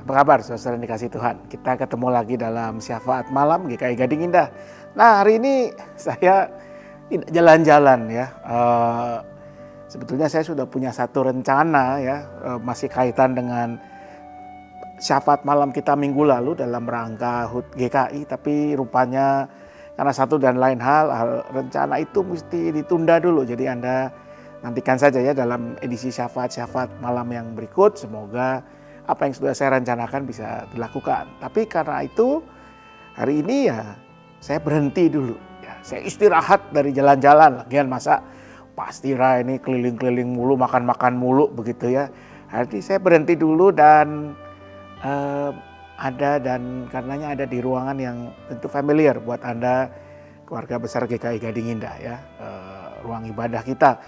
Apa kabar saudara dikasih Tuhan? Kita ketemu lagi dalam Syafaat Malam GKI Gading Indah. Nah, hari ini saya tidak jalan-jalan ya. Sebetulnya saya sudah punya satu rencana ya, masih kaitan dengan Syafaat Malam kita minggu lalu dalam rangka HUT GKI, tapi rupanya karena satu dan lain hal rencana itu mesti ditunda dulu. Jadi Anda nantikan saja ya dalam edisi Syafaat Malam yang berikut. Semoga apa yang sudah saya rencanakan bisa dilakukan. Tapi karena itu hari ini ya saya berhenti dulu. Ya, saya istirahat dari jalan-jalan. Lagian masa pasti ini keliling-keliling mulu, makan-makan mulu begitu ya. Hari ini saya berhenti dulu dan karenanya ada di ruangan yang tentu familiar buat Anda keluarga besar GKI Gading Indah ya. Ruang ibadah kita.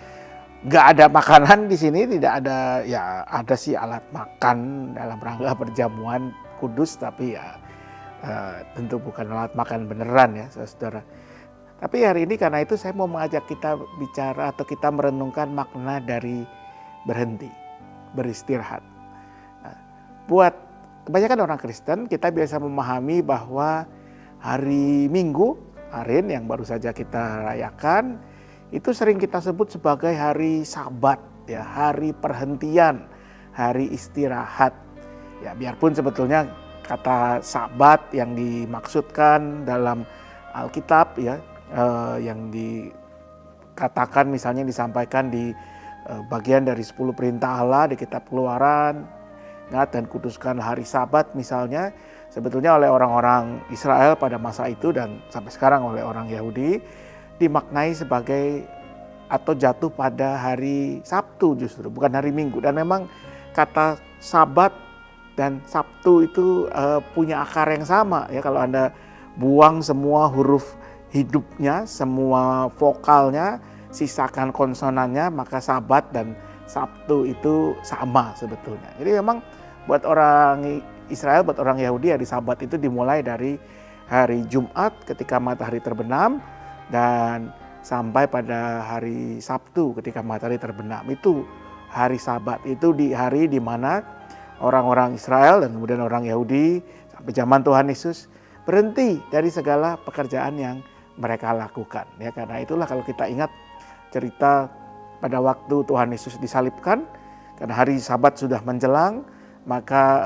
Nggak ada makanan di sini, tidak ada, ya ada sih alat makan dalam rangka perjamuan kudus, tapi ya tentu bukan alat makan beneran ya saudara. Tapi hari ini karena itu saya mau mengajak kita bicara atau kita merenungkan makna dari berhenti, beristirahat. Nah, buat kebanyakan orang Kristen kita biasa memahami bahwa hari Minggu, Arin yang baru saja kita rayakan, itu sering kita sebut sebagai hari Sabat, ya, hari perhentian, hari istirahat. Ya, biarpun sebetulnya kata Sabat yang dimaksudkan dalam Alkitab ya, yang dikatakan misalnya disampaikan di bagian dari 10 perintah Allah di kitab Keluaran, ingat dan kuduskan hari Sabat misalnya, sebetulnya oleh orang-orang Israel pada masa itu dan sampai sekarang oleh orang Yahudi dimaknai sebagai atau jatuh pada hari Sabtu justru, bukan hari Minggu. Dan memang kata Sabat dan Sabtu itu punya akar yang sama ya. Kalau Anda buang semua huruf hidupnya, semua vokalnya, sisakan konsonannya, maka Sabat dan Sabtu itu sama sebetulnya. Jadi memang buat orang Israel, buat orang Yahudi, hari Sabat itu dimulai dari hari Jumat ketika matahari terbenam dan sampai pada hari Sabtu ketika matahari terbenam. Itu hari Sabat, itu di hari di mana orang-orang Israel dan kemudian orang Yahudi sampai zaman Tuhan Yesus berhenti dari segala pekerjaan yang mereka lakukan. Ya, karena itulah kalau kita ingat cerita pada waktu Tuhan Yesus disalibkan, karena hari Sabat sudah menjelang, maka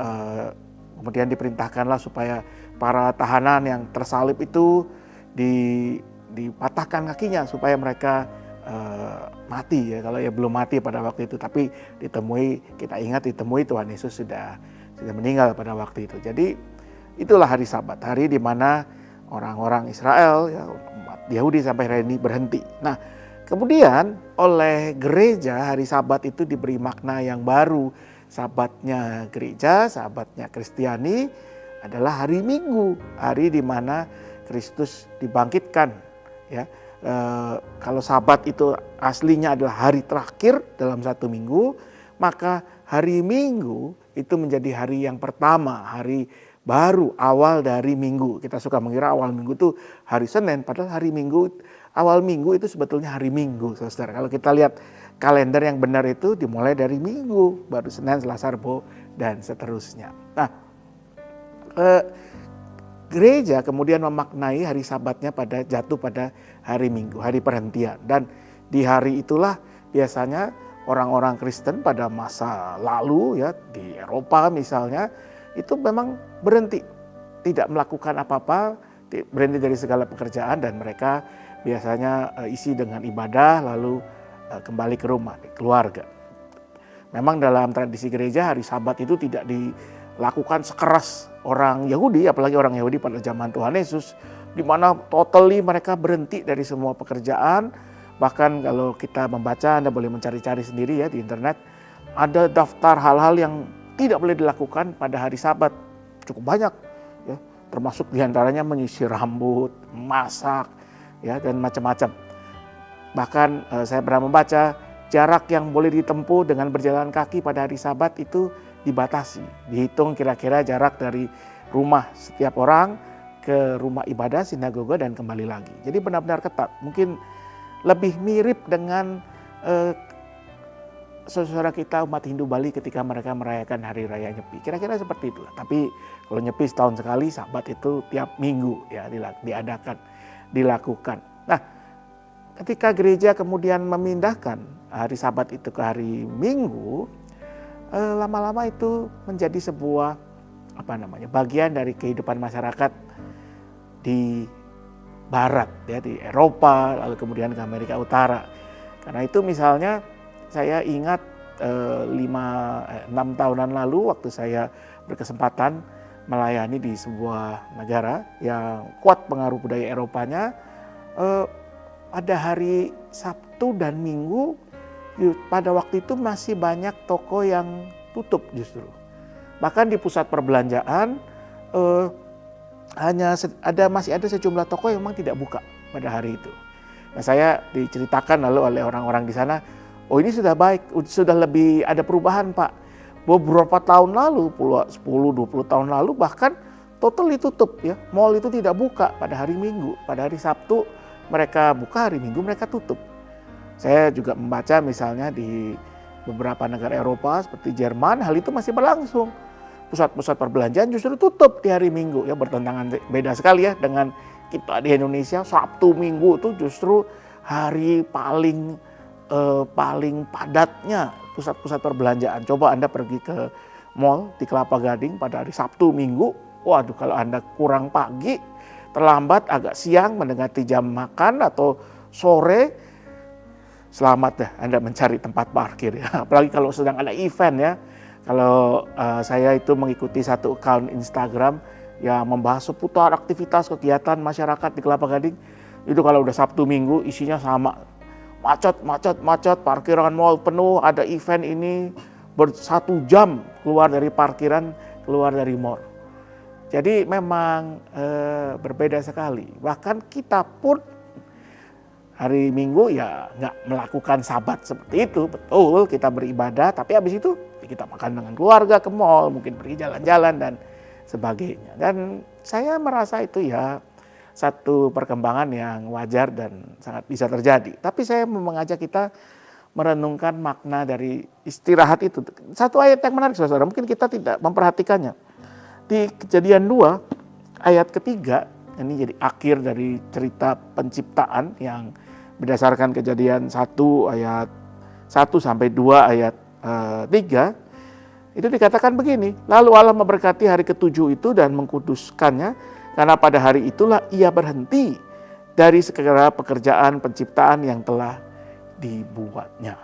kemudian diperintahkanlah supaya para tahanan yang tersalib itu dipatahkan kakinya supaya mereka mati ya, kalau ya belum mati pada waktu itu, tapi kita ingat ditemui Tuhan Yesus sudah meninggal pada waktu itu. Jadi itulah hari Sabat, hari di mana orang-orang Israel ya, umat Yahudi sampai hari ini berhenti. Nah, kemudian oleh gereja hari Sabat itu diberi makna yang baru. Sabatnya gereja, sabatnya Kristiani adalah hari Minggu, hari di mana Kristus dibangkitkan. Ya, kalau Sabat itu aslinya adalah hari terakhir dalam satu minggu, maka hari Minggu itu menjadi hari yang pertama, hari baru awal dari minggu. Kita suka mengira awal minggu itu hari Senin, padahal hari Minggu, awal minggu itu sebetulnya hari Minggu, saudara. Kalau kita lihat kalender yang benar itu dimulai dari Minggu, baru Senin, Selasa, Rabu, dan seterusnya. Nah, gereja kemudian memaknai hari Sabatnya jatuh pada hari Minggu, hari perhentian. Dan di hari itulah biasanya orang-orang Kristen pada masa lalu ya, di Eropa misalnya, itu memang berhenti, tidak melakukan apa-apa, berhenti dari segala pekerjaan, dan mereka biasanya isi dengan ibadah lalu kembali ke rumah, keluarga. Memang dalam tradisi gereja hari Sabat itu tidak dilakukan sekeras orang Yahudi, apalagi orang Yahudi pada zaman Tuhan Yesus, di mana totally mereka berhenti dari semua pekerjaan. Bahkan kalau kita membaca, Anda boleh mencari-cari sendiri ya di internet, ada daftar hal-hal yang tidak boleh dilakukan pada hari Sabat, cukup banyak ya, termasuk diantaranya menyisir rambut, masak ya, dan macam-macam. Bahkan saya pernah membaca jarak yang boleh ditempuh dengan berjalan kaki pada hari Sabat itu dibatasi. Dihitung kira-kira jarak dari rumah setiap orang ke rumah ibadah, sinagoga, dan kembali lagi. Jadi benar-benar ketat. Mungkin lebih mirip dengan saudara kita umat Hindu Bali ketika mereka merayakan Hari Raya Nyepi. Kira-kira seperti itulah. Tapi kalau Nyepi setahun sekali, Sabat itu tiap minggu ya diadakan, dilakukan. Nah, ketika gereja kemudian memindahkan hari Sabat itu ke hari Minggu, lama-lama itu menjadi sebuah bagian dari kehidupan masyarakat di Barat ya, di Eropa, lalu kemudian ke Amerika Utara. Karena itu misalnya saya ingat 6 tahunan lalu waktu saya berkesempatan melayani di sebuah negara yang kuat pengaruh budaya Eropanya, pada hari Sabtu dan Minggu pada waktu itu masih banyak toko yang tutup justru. Bahkan di pusat perbelanjaan masih ada sejumlah toko yang memang tidak buka pada hari itu. Nah, saya diceritakan lalu oleh orang-orang di sana, oh ini sudah baik, sudah lebih ada perubahan Pak. Beberapa tahun lalu, 10-20 tahun lalu bahkan total ditutup ya. Mall itu tidak buka pada hari Minggu, pada hari Sabtu mereka buka, hari Minggu mereka tutup. Saya juga membaca misalnya di beberapa negara Eropa seperti Jerman, hal itu masih berlangsung. Pusat-pusat perbelanjaan justru tutup di hari Minggu ya, bertentangan beda sekali ya dengan kita di Indonesia. Sabtu Minggu itu justru hari paling padatnya pusat-pusat perbelanjaan. Coba Anda pergi ke mall di Kelapa Gading pada hari Sabtu Minggu, waduh kalau Anda kurang pagi, terlambat agak siang mendekati jam makan atau sore, selamat dah Anda mencari tempat parkir ya. Apalagi kalau sedang ada event ya. Kalau saya itu mengikuti satu account Instagram yang membahas seputar aktivitas kegiatan masyarakat di Kelapa Gading. Itu kalau udah Sabtu Minggu isinya sama. Macet, parkiran mall penuh, ada event ini, 1 jam keluar dari parkiran, keluar dari mall. Jadi memang berbeda sekali. Bahkan kita pun hari Minggu ya nggak melakukan Sabat seperti itu. Betul, kita beribadah, tapi habis itu kita makan dengan keluarga ke mall, mungkin pergi jalan-jalan dan sebagainya. Dan saya merasa itu ya satu perkembangan yang wajar dan sangat bisa terjadi. Tapi saya mau mengajak kita merenungkan makna dari istirahat itu. Satu ayat yang menarik saudara, mungkin kita tidak memperhatikannya. Di Kejadian 2 ayat ketiga, ini jadi akhir dari cerita penciptaan yang berdasarkan Kejadian 1 ayat 1 sampai 2 ayat 3. Itu dikatakan begini, lalu Allah memberkati hari ke-7 itu dan mengkuduskannya, karena pada hari itulah ia berhenti dari segala pekerjaan penciptaan yang telah dibuatnya.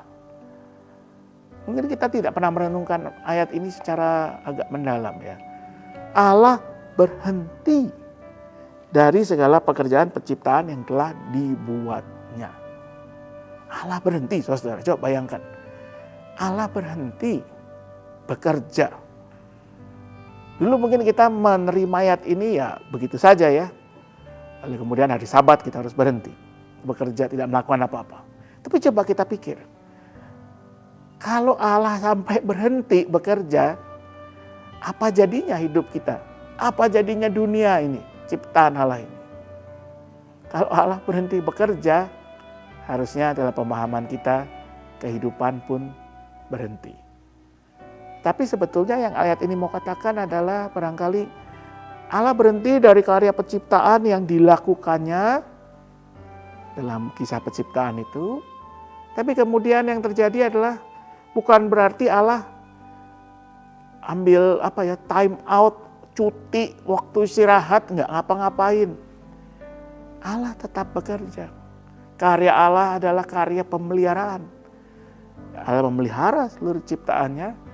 Mungkin kita tidak pernah merenungkan ayat ini secara agak mendalam ya. Allah berhenti dari segala pekerjaan penciptaan yang telah dibuatnya. Allah berhenti, saudara. Coba bayangkan. Allah berhenti bekerja. Dulu mungkin kita menerima ayat ini ya begitu saja ya. Lalu kemudian hari Sabat kita harus berhenti bekerja, tidak melakukan apa-apa. Tapi coba kita pikir, kalau Allah sampai berhenti bekerja, apa jadinya hidup kita? Apa jadinya dunia ini, ciptaan Allah ini? Kalau Allah berhenti bekerja, harusnya dalam pemahaman kita, kehidupan pun berhenti. Tapi sebetulnya yang ayat ini mau katakan adalah barangkali Allah berhenti dari karya penciptaan yang dilakukannya dalam kisah penciptaan itu. Tapi kemudian yang terjadi adalah bukan berarti Allah ambil time out, cuti, waktu istirahat, nggak ngapa-ngapain. Allah tetap bekerja. Karya Allah adalah karya pemeliharaan. Allah memelihara seluruh ciptaannya.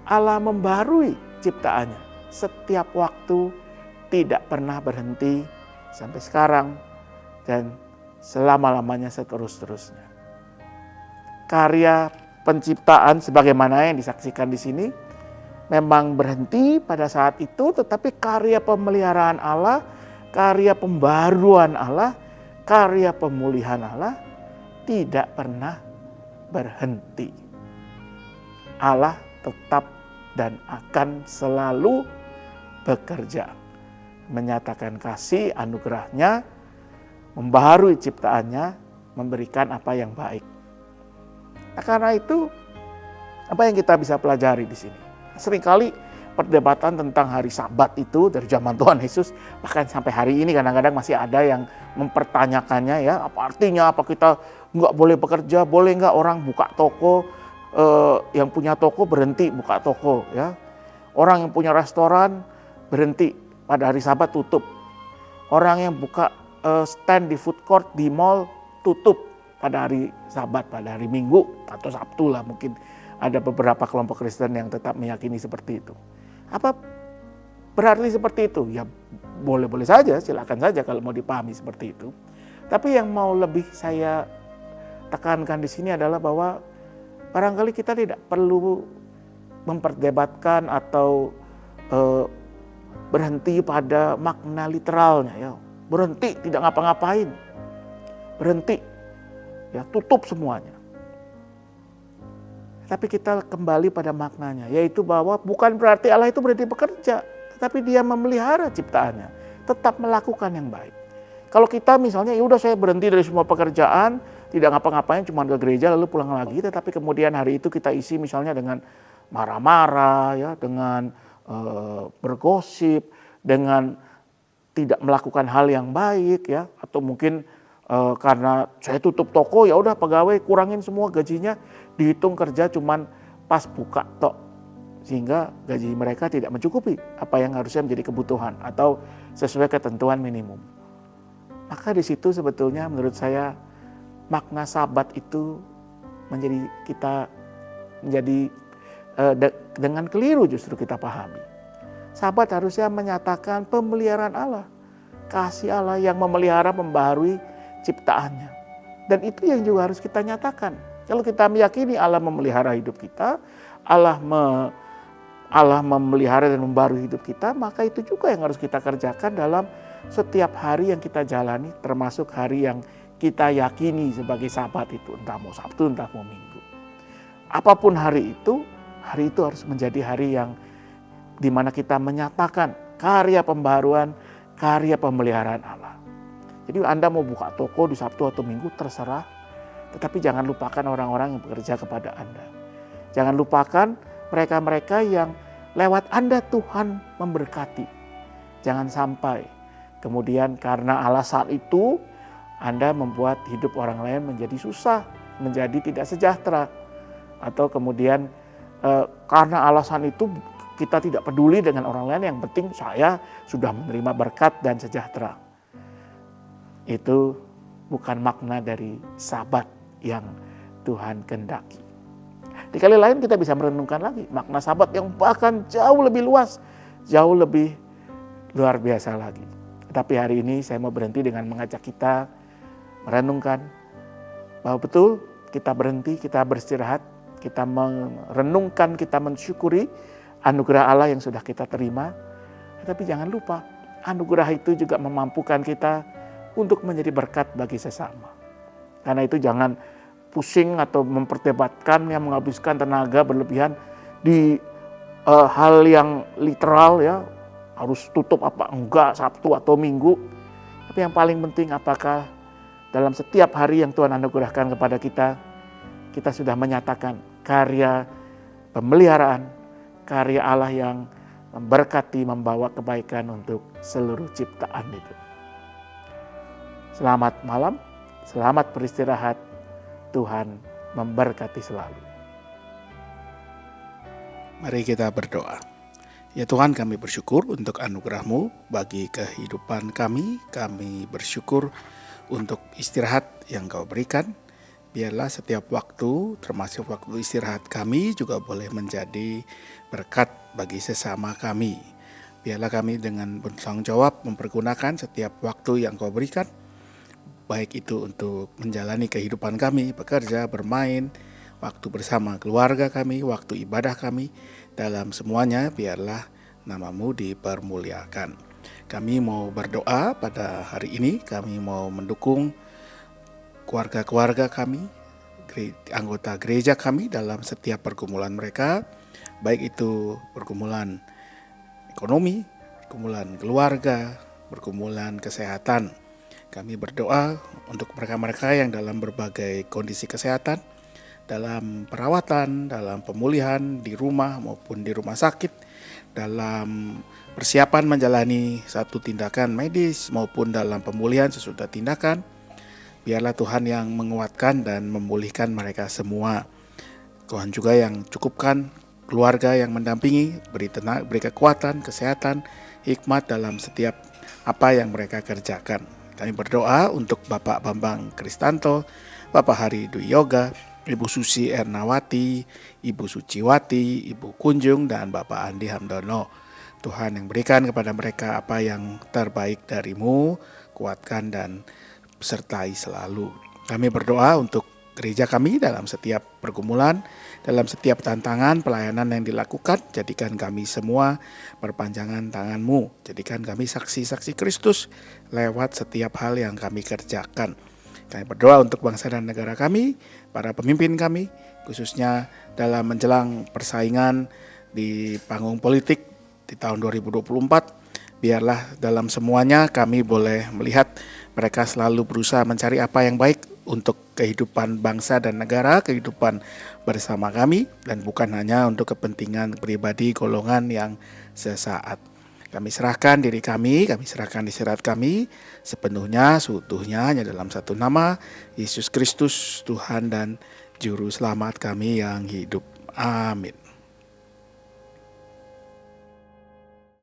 Allah membarui ciptaannya. Setiap waktu, tidak pernah berhenti sampai sekarang dan selama-lamanya seterus-terusnya. Karya penciptaan sebagaimana yang disaksikan di sini memang berhenti pada saat itu, tetapi karya pemeliharaan Allah, karya pembaruan Allah, karya pemulihan Allah tidak pernah berhenti. Allah tetap dan akan selalu bekerja, menyatakan kasih anugerahnya, membaharui ciptaannya, memberikan apa yang baik. Nah, karena itu Apa yang kita bisa pelajari di sini? Seringkali perdebatan tentang hari Sabat itu dari zaman Tuhan Yesus, bahkan sampai hari ini kadang-kadang masih ada yang mempertanyakannya ya, apa artinya, apa kita nggak boleh bekerja, boleh nggak orang buka toko, yang punya toko berhenti buka toko ya. Orang yang punya restoran berhenti pada hari Sabat tutup. Orang yang buka stand di food court di mall tutup pada hari Sabat, pada hari Minggu atau Sabtu lah, mungkin ada beberapa kelompok Kristen yang tetap meyakini seperti itu. Apa berarti seperti itu? Ya boleh-boleh saja, silakan saja kalau mau dipahami seperti itu. Tapi yang mau lebih saya tekankan di sini adalah bahwa barangkali kita tidak perlu memperdebatkan atau berhenti pada makna literalnya ya. Berhenti tidak ngapa-ngapain. Berhenti ya, tutup semuanya. Tapi kita kembali pada maknanya, yaitu bahwa bukan berarti Allah itu berhenti bekerja, tetapi Dia memelihara ciptaannya, tetap melakukan yang baik. Kalau kita misalnya ya udah saya berhenti dari semua pekerjaan, tidak ngapa-ngapain, cuma ke gereja lalu pulang lagi, tetapi kemudian hari itu kita isi misalnya dengan marah-marah ya, dengan bergosip, dengan tidak melakukan hal yang baik ya, atau mungkin karena saya tutup toko ya udah pegawai kurangin semua gajinya, dihitung kerja cuman pas buka tok, sehingga gaji mereka tidak mencukupi apa yang harusnya menjadi kebutuhan atau sesuai ketentuan minimum. Maka di situ sebetulnya menurut saya makna Sabat itu menjadi dengan keliru justru kita pahami. Sabat harusnya menyatakan pemeliharaan Allah, kasih Allah yang memelihara, membaharui ciptaannya. Dan itu yang juga harus kita nyatakan. Kalau kita meyakini Allah memelihara hidup kita, Allah memelihara dan membaharui hidup kita, maka itu juga yang harus kita kerjakan dalam setiap hari yang kita jalani, termasuk hari yang kita yakini sebagai Sabat itu, entah mau Sabtu, entah mau Minggu. Apapun hari itu harus menjadi hari yang di mana kita menyatakan karya pembaharuan, karya pemeliharaan Allah. Jadi Anda mau buka toko di Sabtu atau Minggu terserah, tetapi jangan lupakan orang-orang yang bekerja kepada Anda. Jangan lupakan mereka-mereka yang lewat Anda Tuhan memberkati. Jangan sampai kemudian karena alasan itu Anda membuat hidup orang lain menjadi susah, menjadi tidak sejahtera. Atau kemudian karena alasan itu kita tidak peduli dengan orang lain, yang penting saya sudah menerima berkat dan sejahtera. Itu bukan makna dari Sabat yang Tuhan kehendaki. Di kali lain kita bisa merenungkan lagi makna Sabat yang bahkan jauh lebih luas, jauh lebih luar biasa lagi. Tapi hari ini saya mau berhenti dengan mengajak kita merenungkan bahwa betul kita berhenti, kita beristirahat, kita merenungkan, kita mensyukuri anugerah Allah yang sudah kita terima. Tetapi jangan lupa, anugerah itu juga memampukan kita untuk menjadi berkat bagi sesama. Karena itu jangan pusing atau memperdebatkan yang menghabiskan tenaga berlebihan di hal yang literal ya, harus tutup apa enggak Sabtu atau Minggu. Tapi yang paling penting apakah dalam setiap hari yang Tuhan anugerahkan kepada kita, kita sudah menyatakan karya pemeliharaan, karya Allah yang memberkati, membawa kebaikan untuk seluruh ciptaan itu. Selamat malam, selamat beristirahat, Tuhan memberkati selalu. Mari kita berdoa. Ya Tuhan, kami bersyukur untuk anugerah-Mu bagi kehidupan kami. Kami bersyukur untuk istirahat yang Kau berikan. Biarlah setiap waktu, termasuk waktu istirahat kami, juga boleh menjadi berkat bagi sesama kami. Biarlah kami dengan bertanggung jawab mempergunakan setiap waktu yang Kau berikan, baik itu untuk menjalani kehidupan kami, bekerja, bermain, waktu bersama keluarga kami, waktu ibadah kami. Dalam semuanya biarlah nama-Mu dipermuliakan. Kami mau berdoa pada hari ini, kami mau mendukung keluarga-keluarga kami, anggota gereja kami dalam setiap pergumulan mereka, baik itu pergumulan ekonomi, pergumulan keluarga, pergumulan kesehatan. Kami berdoa untuk mereka-mereka yang dalam berbagai kondisi kesehatan, dalam perawatan, dalam pemulihan di rumah maupun di rumah sakit, dalam persiapan menjalani satu tindakan medis maupun dalam pemulihan sesudah tindakan. Biarlah Tuhan yang menguatkan dan memulihkan mereka semua. Tuhan juga yang cukupkan keluarga yang mendampingi, beri tenang, beri kekuatan, kesehatan, hikmat dalam setiap apa yang mereka kerjakan. Kami berdoa untuk Bapak Bambang Kristanto, Bapak Hari Dwi Yoga, Ibu Susi Ernawati, Ibu Suciwati, Ibu Kunjung, dan Bapak Andi Hamdono. Tuhan yang berikan kepada mereka apa yang terbaik dari-Mu, kuatkan dan sertai selalu. Kami berdoa untuk gereja kami dalam setiap pergumulan, dalam setiap tantangan pelayanan yang dilakukan. Jadikan kami semua perpanjangan tangan-Mu. Jadikan kami saksi-saksi Kristus lewat setiap hal yang kami kerjakan. Kami berdoa untuk bangsa dan negara kami, para pemimpin kami, khususnya dalam menjelang persaingan di panggung politik di tahun 2024. Biarlah dalam semuanya kami boleh melihat mereka selalu berusaha mencari apa yang baik untuk kehidupan bangsa dan negara, kehidupan bersama kami, dan bukan hanya untuk kepentingan pribadi golongan yang sesaat. Kami serahkan diri kami serahkan istirahat kami sepenuhnya, seutuhnya hanya dalam satu nama, Yesus Kristus, Tuhan dan Juru Selamat kami yang hidup. Amin.